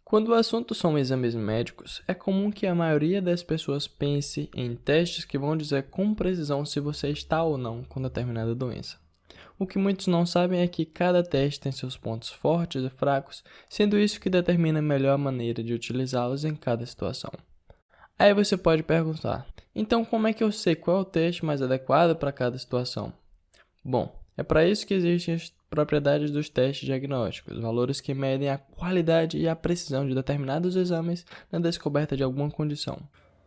Quando o assunto são exames médicos, é comum que a maioria das pessoas pense em testes que vão dizer com precisão se você está ou não com determinada doença. O que muitos não sabem é que cada teste tem seus pontos fortes e fracos, sendo isso que determina a melhor maneira de utilizá-los em cada situação. Aí você pode perguntar, então como é que eu sei qual é o teste mais adequado para cada situação? Bom, é para isso que existem as propriedades dos testes diagnósticos, valores que medem a qualidade e a precisão de determinados exames na descoberta de alguma condição,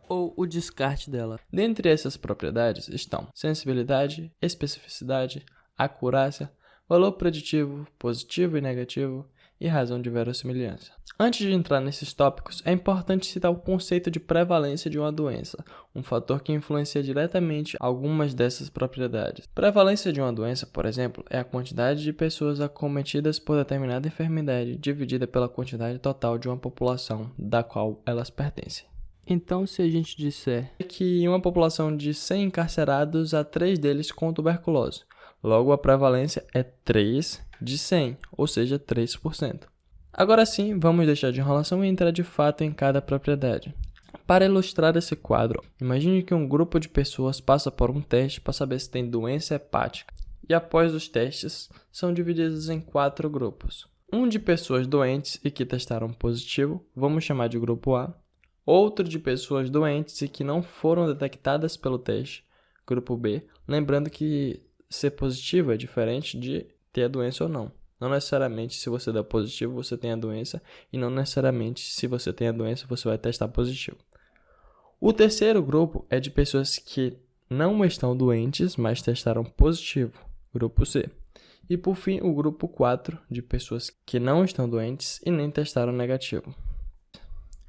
ou o descarte dela. Dentre essas propriedades estão sensibilidade, especificidade, acurácia, valor preditivo, positivo e negativo, e razão de verossimilhança. Antes de entrar nesses tópicos, é importante citar o conceito de prevalência de uma doença, um fator que influencia diretamente algumas dessas propriedades. Prevalência de uma doença, por exemplo, é a quantidade de pessoas acometidas por determinada enfermidade dividida pela quantidade total de uma população da qual elas pertencem. Então, se a gente disser que em uma população de 100 encarcerados, há 3 deles com tuberculose, logo a prevalência é 3 de 100, ou seja, 3%. Agora sim, vamos deixar de enrolação e entrar de fato em cada propriedade. Para ilustrar esse quadro, imagine que um grupo de pessoas passa por um teste para saber se tem doença hepática. E após os testes, são divididos em 4 grupos. Um de pessoas doentes e que testaram positivo, vamos chamar de grupo A. Outro de pessoas doentes e que não foram detectadas pelo teste, grupo B. Lembrando que ser positivo é diferente de ter a doença ou não. Não necessariamente se você der positivo você tem a doença e não necessariamente se você tem a doença você vai testar positivo. O terceiro grupo é de pessoas que não estão doentes, mas testaram positivo, grupo C. E por fim, o grupo 4 de pessoas que não estão doentes e nem testaram negativo.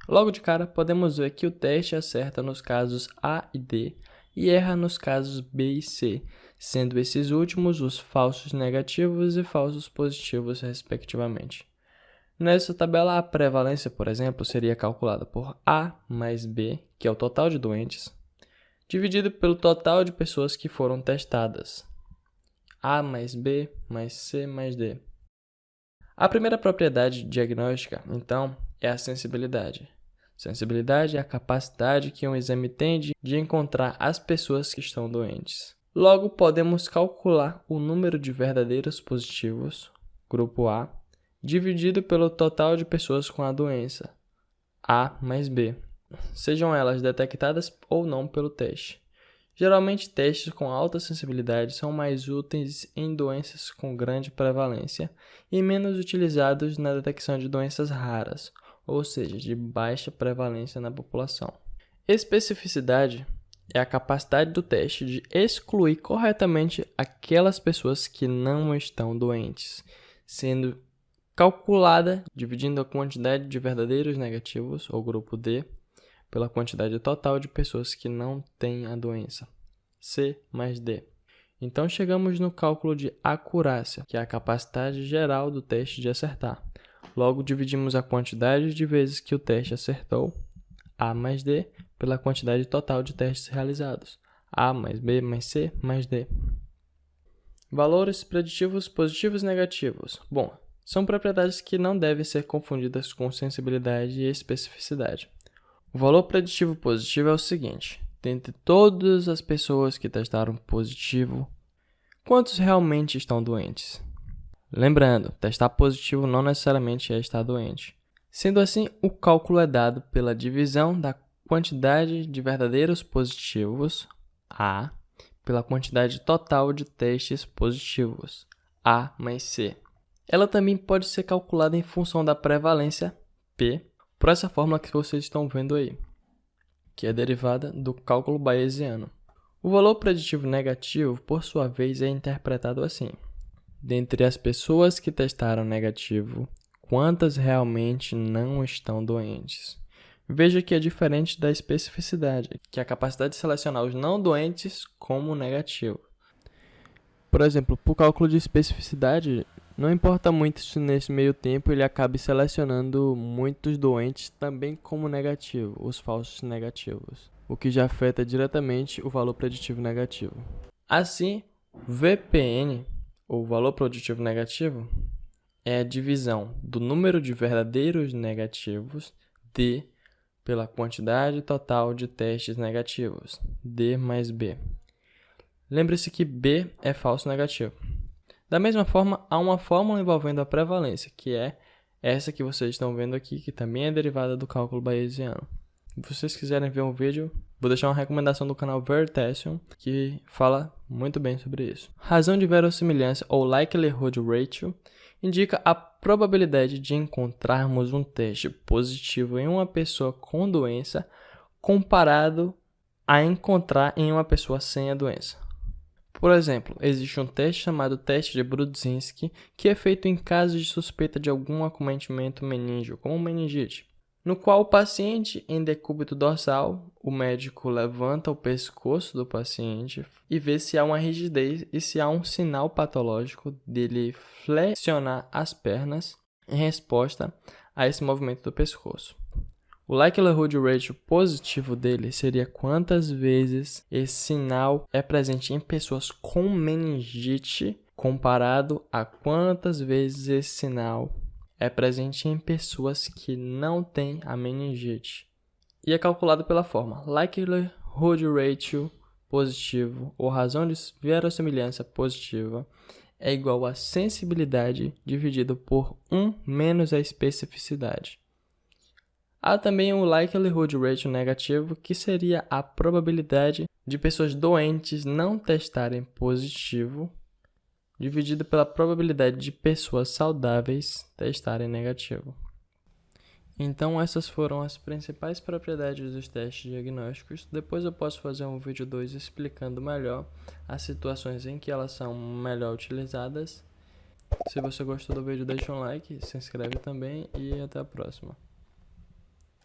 Logo de cara, podemos ver que o teste acerta nos casos A e D e erra nos casos B e C, sendo esses últimos os falsos negativos e falsos positivos, respectivamente. Nessa tabela, a prevalência, por exemplo, seria calculada por A mais B, que é o total de doentes, dividido pelo total de pessoas que foram testadas. A mais B mais C mais D. A primeira propriedade diagnóstica, então, é a sensibilidade. Sensibilidade é a capacidade que um exame tem de encontrar as pessoas que estão doentes. Logo, podemos calcular o número de verdadeiros positivos, grupo A, dividido pelo total de pessoas com a doença, A mais B, sejam elas detectadas ou não pelo teste. Geralmente, testes com alta sensibilidade são mais úteis em doenças com grande prevalência e menos utilizados na detecção de doenças raras, ou seja, de baixa prevalência na população. Especificidade é a capacidade do teste de excluir corretamente aquelas pessoas que não estão doentes, sendo calculada dividindo a quantidade de verdadeiros negativos, ou grupo D, pela quantidade total de pessoas que não têm a doença, C mais D. Então chegamos no cálculo de acurácia, que é a capacidade geral do teste de acertar. Logo, dividimos a quantidade de vezes que o teste acertou, A mais D, pela quantidade total de testes realizados, A mais B mais C mais D. Valores preditivos positivos e negativos. Bom, são propriedades que não devem ser confundidas com sensibilidade e especificidade. O valor preditivo positivo é o seguinte: dentre todas as pessoas que testaram positivo, quantos realmente estão doentes? Lembrando, testar positivo não necessariamente é estar doente. Sendo assim, o cálculo é dado pela divisão da quantidade de verdadeiros positivos, A, pela quantidade total de testes positivos, A mais C. Ela também pode ser calculada em função da prevalência, P, por essa fórmula que vocês estão vendo aí, que é derivada do cálculo bayesiano. O valor preditivo negativo, por sua vez, é interpretado assim: dentre as pessoas que testaram negativo, quantas realmente não estão doentes? Veja que é diferente da especificidade, que é a capacidade de selecionar os não doentes como negativo. Por exemplo, para o cálculo de especificidade, não importa muito se nesse meio tempo ele acabe selecionando muitos doentes também como negativo, os falsos negativos, o que já afeta diretamente o valor preditivo negativo. Assim, VPN, ou valor preditivo negativo, é a divisão do número de verdadeiros negativos, D, pela quantidade total de testes negativos, D mais B. Lembre-se que B é falso negativo. Da mesma forma, há uma fórmula envolvendo a prevalência, que é essa que vocês estão vendo aqui, que também é derivada do cálculo bayesiano. Se vocês quiserem ver um vídeo, vou deixar uma recomendação do canal Veritasium, que fala muito bem sobre isso. Razão de verossimilhança, ou likelihood ratio, indica a probabilidade de encontrarmos um teste positivo em uma pessoa com doença comparado a encontrar em uma pessoa sem a doença. Por exemplo, existe um teste chamado teste de Brudzinski, que é feito em casos de suspeita de algum acometimento meníngeo, como meningite, no qual o paciente em decúbito dorsal, o médico levanta o pescoço do paciente e vê se há uma rigidez e se há um sinal patológico dele flexionar as pernas em resposta a esse movimento do pescoço. O likelihood ratio positivo dele seria quantas vezes esse sinal é presente em pessoas com meningite comparado a quantas vezes esse sinal é presente em pessoas que não têm a meningite. E é calculado pela forma likelihood ratio positivo ou razão de verossimilhança positiva é igual a sensibilidade dividido por 1 menos a especificidade. Há também o likelihood ratio negativo, que seria a probabilidade de pessoas doentes não testarem positivo, dividido pela probabilidade de pessoas saudáveis testarem negativo. Então, essas foram as principais propriedades dos testes diagnósticos. Depois eu posso fazer um vídeo 2 explicando melhor as situações em que elas são melhor utilizadas. Se você gostou do vídeo, deixa um like, se inscreve também e até a próxima.